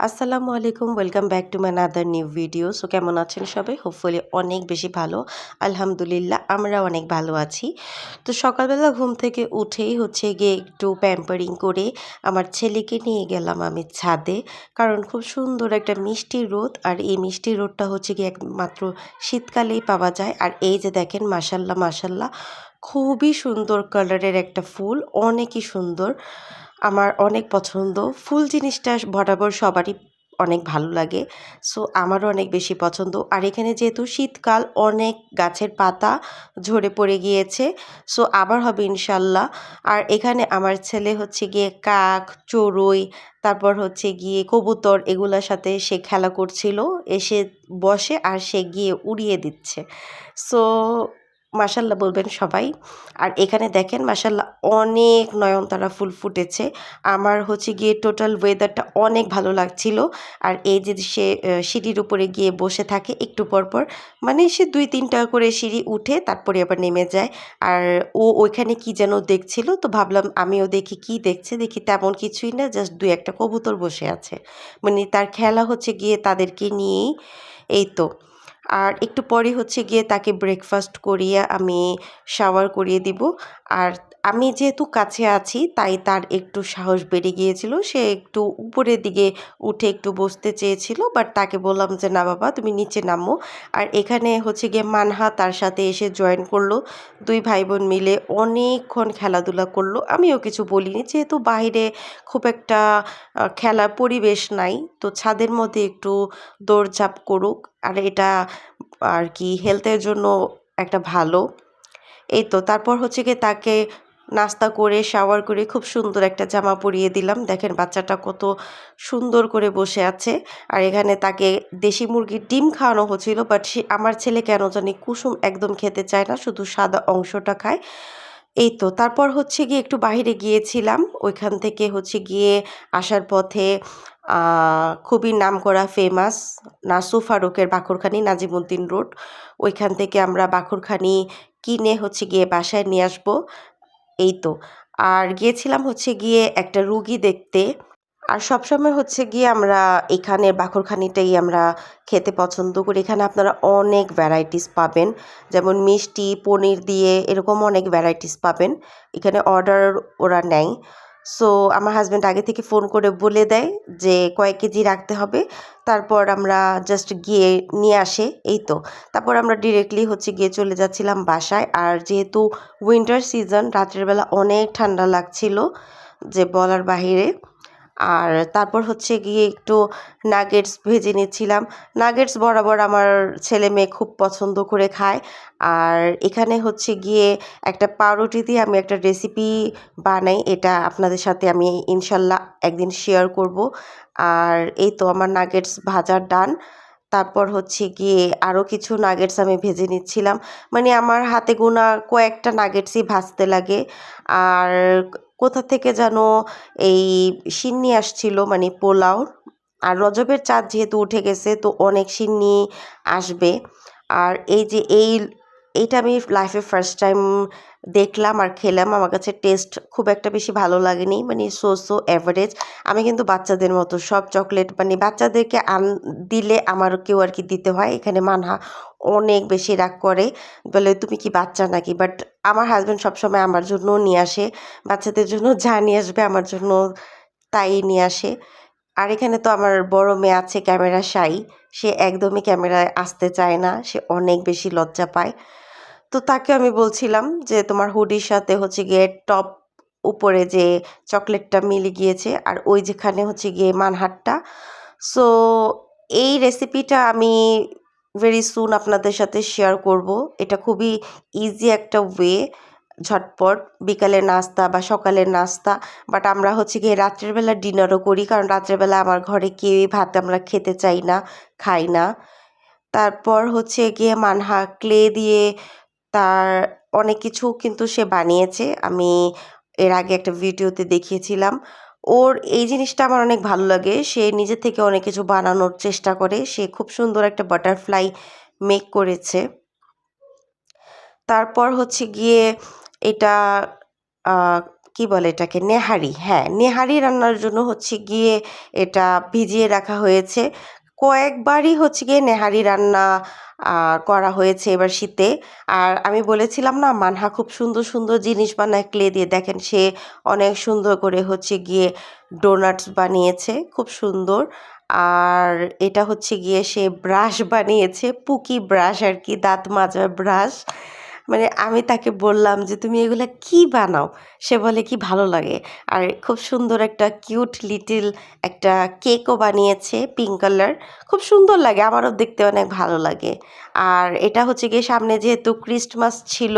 আসসালামু আলাইকুম, welcome back to my another new video. So কেমন আছেন সবাই? হোপফুলি অনেক বেশি ভালো। আলহামদুলিল্লাহ আমরাও অনেক ভালো আছি। তো সকালবেলা ঘুম থেকে উঠেই হচ্ছে গিয়ে একটু প্যাম্পারিং করে আমার ছেলেকে নিয়ে গেলাম আমি ছাদে। কারণ খুব সুন্দর একটা মিষ্টি রোদ, আর এই মিষ্টি রোদটা হচ্ছে গিয়ে একমাত্র শীতকালেই পাওয়া যায়। আর এই যে দেখেন, মাশাল্লাহ মাশাল্লাহ, খুবই সুন্দর কালারের একটা ফুল, অনেকই সুন্দর। আমার অনেক পছন্দ। ফুল জিনিসটা বরাবর সবারই অনেক ভালো লাগে। সো আমারও অনেক বেশি পছন্দ। আর এখানে যেহেতু শীতকাল, অনেক গাছের পাতা ঝরে পড়ে গিয়েছে। সো আবার হবে ইনশাল্লাহ। আর এখানে আমার ছেলে হচ্ছে গিয়ে কাক, চড়ুই, তারপর হচ্ছে গিয়ে কবুতর, এগুলার সাথে সে খেলা করছিল। এসে বসে আর সে গিয়ে উড়িয়ে দিচ্ছে। সো মাশাল্লাহ বলবেন সবাই। আর এখানে দেখেন মাশাল্লাহ অনেক নয়নতারা ফুল ফুটেছে। আমার হচ্ছে গিয়ে টোটাল ওয়েদারটা অনেক ভালো লাগছিল। আর এই যে সে সিঁড়ির উপরে গিয়ে বসে থাকে একটু পর পর, মানে সে ২-৩ টা করে সিঁড়ি উঠে তারপরে আবার নেমে যায়। আর ও ওইখানে কি যেন দেখছিল, তো ভাবলাম আমিও দেখি কি দেখছে। দেখি তেমন কিছুই না, জাস্ট ২-১ টা কবুতর বসে আছে। মানে তার খেলা হচ্ছে গিয়ে তাদেরকে নিয়েই। এই তো। আর একটু পরে হচ্ছে গিয়ে তাকে ব্রেকফাস্ট করিয়ে আমি শাওয়ার করিয়ে দিব। আর আমি যেহেতু কাছে আছি তাই তার একটু সাহস বেড়ে গিয়েছিল। সে একটু উপরের দিকে উঠে একটু বসতে চেয়েছিল, বাট তাকে বললাম যে, "না বাবা, তুমি নিচে নামো।" আর এখানে হচ্ছে গিয়ে মানহা তার সাথে এসে জয়েন করলো। ২ ভাই-বোন মিলে অনেকক্ষণ খেলাধুলা করলো। আমিও কিছু বলিনি, যেহেতু বাহিরে খুব একটা খেলার পরিবেশ নাই। তো ছাদের মধ্যে একটু দৌড়ঝাঁপ করুক। আর এটা আর কি হেলথের জন্য একটা ভালো। এই তো তারপর হচ্ছে গিয়ে তাকে নাস্তা করে শাওয়ার করে খুব সুন্দর একটা জামা পরিয়ে দিলাম। দেখেন বাচ্চাটা কত সুন্দর করে বসে আছে। আর এখানে তাকে দেশি মুরগির ডিম খাওয়ানো হচ্ছিল, বাট সে আমার ছেলে কেন জানি কুসুম একদম খেতে চায় না, শুধু সাদা অংশটা খায়। এই তো তারপর হচ্ছে গিয়ে একটু বাহিরে গিয়েছিলাম। ওইখান থেকে হচ্ছে গিয়ে আসার পথে খুবই নামকরা ফেমাস নাসু ফারুকের বাখরখানি, নাজিমুদ্দিন রোড। ওইখান থেকে আমরা বাখরখানি কিনে হচ্ছে গিয়ে বাসায় নিয়ে আসবো। এই তো। আর গিয়েছিলাম হচ্ছে গিয়ে একটা রুগী দেখতে। আর সবসময় হচ্ছে গিয়ে আমরা এখানের বাখরখানিটাই আমরা খেতে পছন্দ করি। এখানে আপনারা অনেক ভ্যারাইটিস পাবেন। যেমন মিষ্টি, পনির দিয়ে এরকম অনেক ভ্যারাইটিস পাবেন। এখানে অর্ডার ওরা নেয়। সো আমার হাসব্যান্ড আগে থেকে ফোন করে বলে দেয় যে কয়েক কেজি রাখতে হবে। তারপর আমরা জাস্ট গিয়ে নিয়ে আসে। এই তো। তারপর আমরা ডিরেক্টলি হচ্ছে গিয়ে চলে যাচ্ছিলাম বাসায়। আর যেহেতু উইন্টার সিজন, রাতের বেলা অনেক ঠান্ডা লাগছিল যে বলার বাহিরে। আর তারপর হচ্ছে গিয়ে একটু নাগেটস ভেজে নিচ্ছিলাম। নাগেটস বরাবর আমার ছেলে-মেয়ে খুব পছন্দ করে খায়। আর এখানে হচ্ছে গিয়ে একটা পাউরুটি দিয়ে আমি একটা রেসিপি বানাই। এটা আপনাদের সাথে আমি ইনশাল্লাহ একদিন শেয়ার করব। আর এই তো আমার নাগেটস ভাজা ডান। তারপর হচ্ছে গিয়ে আরও কিছু নাগেটস আমি ভেজে নিচ্ছিলাম। মানে আমার হাতে গোনা কয়েকটা নাগেটসই ভাজতে লাগে। আর কোথা থেকে যেন এই সিন্নি আসছিল, মানে পোলাও। আর রজবের চাঁদ যেহেতু উঠে গেছে, তো অনেক সিন্নি আসবে। আর এই যে এইটা আমি লাইফে ফার্স্ট টাইম দেখলাম আর খেলাম। আমার কাছে টেস্ট খুব একটা বেশি ভালো লাগেনি, মানে সো অ্যাভারেজ। আমি কিন্তু বাচ্চাদের মতো সব চকলেট, মানে বাচ্চাদেরকে দিলে আমারকেও আর কি দিতে হয়। এখানে মানহা অনেক বেশি রাগ করে, বলে তুমি কি বাচ্চা নাকি। বাট আমার হাজব্যান্ড সবসময় আমার জন্যও নিয়ে আসে। বাচ্চাদের জন্য যা নিয়ে আসবে আমার জন্য তাই নিয়ে আসে। আর এখানে তো আমার বড় মেয়ে আছে ক্যামেরা শাই। সে একদমই ক্যামেরায় আসতে চায় না। সে অনেক বেশি লজ্জা পায়। তো তাকে আমি বলছিলাম যে, "তোমার হুডির সাথে হচ্ছে গিয়ে টপ উপরে যে চকলেটটা মিলে গিয়েছে, আর ওই যেখানে হচ্ছে গিয়ে মানহাটটা।" সো এই রেসিপিটা আমি ভেরি সুন আপনাদের সাথে শেয়ার করব। এটা খুবই ইজি একটা ওয়ে, ঝটপট বিকালের নাস্তা বা সকালের নাস্তা। বাট আমরা হচ্ছে গিয়ে রাত্রের বেলা ডিনারও করি, কারণ রাত্রের বেলা আমার ঘরে কেউই ভাত আমরা খেতে চাই না, খাই না। তারপর হচ্ছে গিয়ে মানহা ক্লে দিয়ে তার অনেক কিছু কিন্তু সে বানিয়েছে। আমি এর আগে একটা ভিডিওতে দেখিয়েছিলাম। ওর এই জিনিসটা আমার অনেক ভালো লাগে। সে নিজে থেকে অনেক কিছু বানানোর চেষ্টা করে। সে খুব সুন্দর একটা বাটারফ্লাই মেক করেছে। তারপর হচ্ছে গিয়ে এটা আ কি বলে এটাকে, নেহারি, হ্যাঁ নেহারি রান্নার জন্য হচ্ছে গিয়ে এটা ভিজিয়ে রাখা হয়েছে। কয়েকবারই হচ্ছে গিয়ে নেহারি রান্না করা হয়েছে এবার শীতে। আর আমি বলেছিলাম না মানহা খুব সুন্দর সুন্দর জিনিস বানায় ক্লে দিয়ে, দেখেন সে অনেক সুন্দর করে হচ্ছে গিয়ে ডোনাটস বানিয়েছে, খুব সুন্দর। আর এটা হচ্ছে গিয়ে সে ব্রাশ বানিয়েছে, পুকি ব্রাশ আর কি, দাঁত মাজার ব্রাশ। মানে আমি তাকে বললাম যে তুমি এগুলা কি বানাও, সে বলে কি ভালো লাগে। আর খুব সুন্দর একটা কিউট লিটিল একটা কেকও বানিয়েছে পিঙ্ক কালার, খুব সুন্দর লাগে, আমারও দেখতে অনেক ভালো লাগে। আর এটা হচ্ছে গিয়ে সামনে যেহেতু ক্রিসমাস ছিল,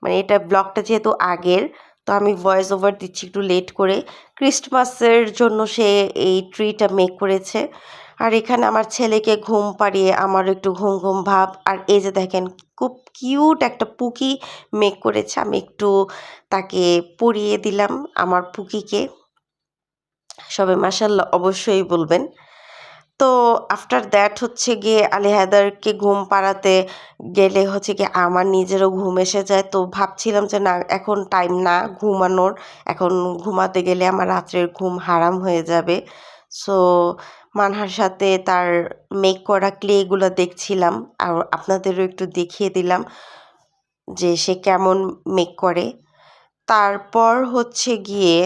মানে এটা ব্লগটা যেহেতু আগের, তো আমি ভয়েস ওভার দিচ্ছি একটু লেট করে। ক্রিসমাসের জন্য সে এই ট্রিটা মেক করেছে। আর এখানে আমার ছেলেকে ঘুম পাড়িয়ে আমার একটু ঘুম ঘুম ভাব। আর এই যে দেখেন খুব কিউট একটা পুকি মেক করেছে, আমি একটু তাকে পরিয়ে দিলাম আমার পুকিকে। সবাই মাশাআল্লাহ অবশ্যই বলবেন। তো আফটার দ্যাট হচ্ছে গিয়ে আলী হায়দারকে ঘুম পাড়াতে গেলে হচ্ছে গিয়ে আমার নিজেরও ঘুম এসে যায়। তো ভাবছিলাম যে না এখন টাইম না ঘুমানোর, এখন ঘুমাতে গেলে আমার রাত্রের ঘুম হারাম হয়ে যাবে। সো মানহার সাথে তার মেক করা ক্লেগুলো দেখছিলাম আর আপনাদেরও একটু দেখিয়ে দিলাম যে সে কেমন মেক করে। তারপর হচ্ছে গিয়ে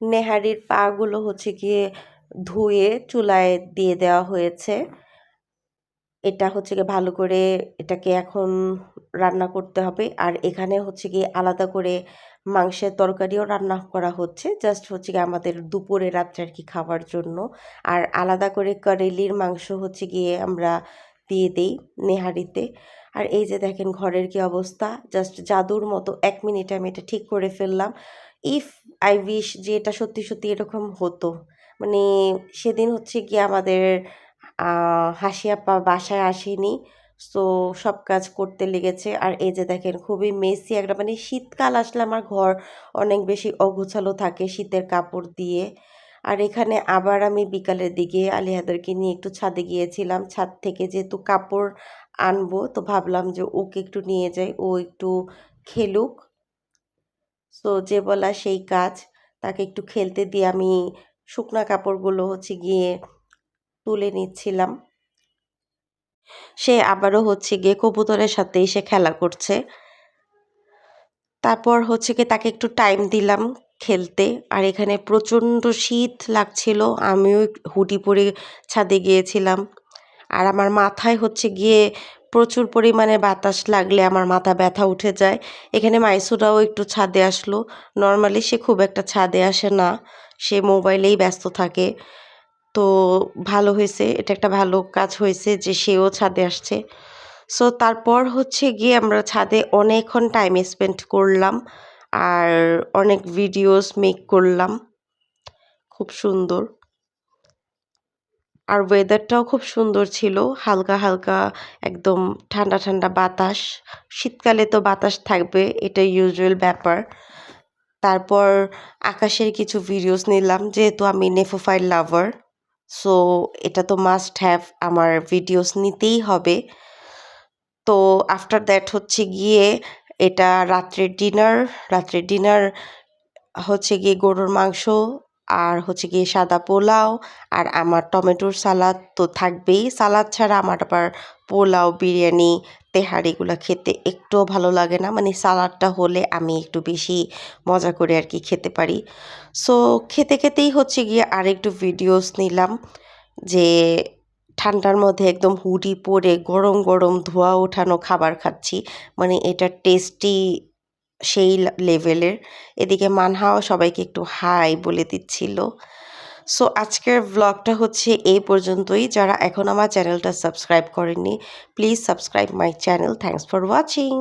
নেহারির পাগুলো হচ্ছে গিয়ে ধুয়ে চুলায় দিয়ে দেওয়া হয়েছে। এটা হচ্ছে গিয়ে ভালো করে এটাকে এখন রান্না করতে হবে। আর এখানে হচ্ছে গিয়ে আলাদা করে মাংসের তরকারিও রান্না করা হচ্ছে, জাস্ট হচ্ছে গিয়ে আমাদের দুপুরে রাত্রে আর কি খাওয়ার জন্য। আর আলাদা করে কারেলির মাংস হচ্ছে গিয়ে আমরা দিয়ে দেই নেহারিতে। আর এই যে দেখেন ঘরের কি অবস্থা, জাস্ট জাদুর মতো 1 মিনিটে আমি এটা ঠিক করে ফেললাম। ইফ আই উইশ যে এটা সত্যি সত্যি এরকম হতো। মানে সেদিন হচ্ছে গিয়ে আমাদের হাসি আপা বাসায় আসেনি। সো সব কাজ করতে লেগেছে। আর এই যে দেখেন খুবই মেসি একটা, মানে শীতকাল আসলে আমার ঘর অনেক বেশি অগোছালো থাকে শীতের কাপড় দিয়ে। আর এখানে আবার আমি বিকালের দিকে আলী হায়দারকে নিয়ে একটু ছাদে গিয়েছিলাম। ছাদ থেকে যেহেতু কাপড় আনবো তো ভাবলাম যে ওকে একটু নিয়ে যাই, ও একটু খেলুক। সো যে বলা সেই কাজ, তাকে একটু খেলতে দিয়ে আমি শুকনা কাপড়গুলো হচ্ছে গিয়ে তুলে নিচ্ছিলাম। সে আবারও হচ্ছে গিয়ে কবুতরের সাথে এসে খেলা করছে। তারপর হচ্ছে গিয়ে তাকে একটু টাইম দিলাম খেলতে। আর এখানে প্রচণ্ড শীত লাগছিল, আমিও হুডি পরে ছাদে গিয়েছিলাম। আর আমার মাথায় হচ্ছে গিয়ে প্রচুর পরিমাণে বাতাস লাগলে আমার মাথা ব্যথা উঠে যায়। এখানে মাইসুরাও একটু ছাদে আসলো। নর্মালি সে খুব একটা ছাদে আসে না, সে মোবাইলেই ব্যস্ত থাকে। তো ভালো হয়েছে, এটা একটা ভালো কাজ হয়েছে যে সেও ছাদে আসছে। সো তারপর হচ্ছে গিয়ে আমরা ছাদে অনেকক্ষণ টাইম স্পেন্ড করলাম আর অনেক ভিডিওস মেক করলাম, খুব সুন্দর। আর ওয়েদারটাও খুব সুন্দর ছিল, হালকা হালকা একদম ঠান্ডা ঠান্ডা বাতাস। শীতকালে তো বাতাস থাকবে, এটা ইউজুয়াল ব্যাপার। তারপর আকাশের কিছু ভিডিওস নিলাম, যেহেতু আমি নেফোফাইল লাভার, সো এটা তো মাস্ট হ্যাভ, আমার ভিডিওস নিতেই হবে। তো আফটার দ্যাট হচ্ছে গিয়ে এটা রাত্রের ডিনার হচ্ছে গিয়ে গরুর মাংস আর হচ্ছে গিয়ে সাদা পোলাও আর আমার টমেটোর সালাদ তো থাকবেই। সালাদ ছাড়া আমার আবার পোলাও, বিরিয়ানি, তেহারি এগুলো খেতে একটুও ভালো লাগে না। মানে সালাদটা হলে আমি একটু বেশি মজা করে আর কি খেতে পারি। সো খেতে খেতেই হচ্ছে গিয়ে আরেকটু ভিডিওস নিলাম যে ঠান্ডার মধ্যে একদম হুডি পরে গরম গরম ধোঁয়া ওঠানো খাবার খাচ্ছি। মানে এটার টেস্টই সেই লেভেলের। এদিকে মানহাও সবাইকে একটু হাই বলে দিচ্ছিল। সো আজকের ভ্লগটা হচ্ছে এই পর্যন্তই। যারা এখন আমার চ্যানেলটা সাবস্ক্রাইব করেননি, please subscribe my channel. Thanks for watching.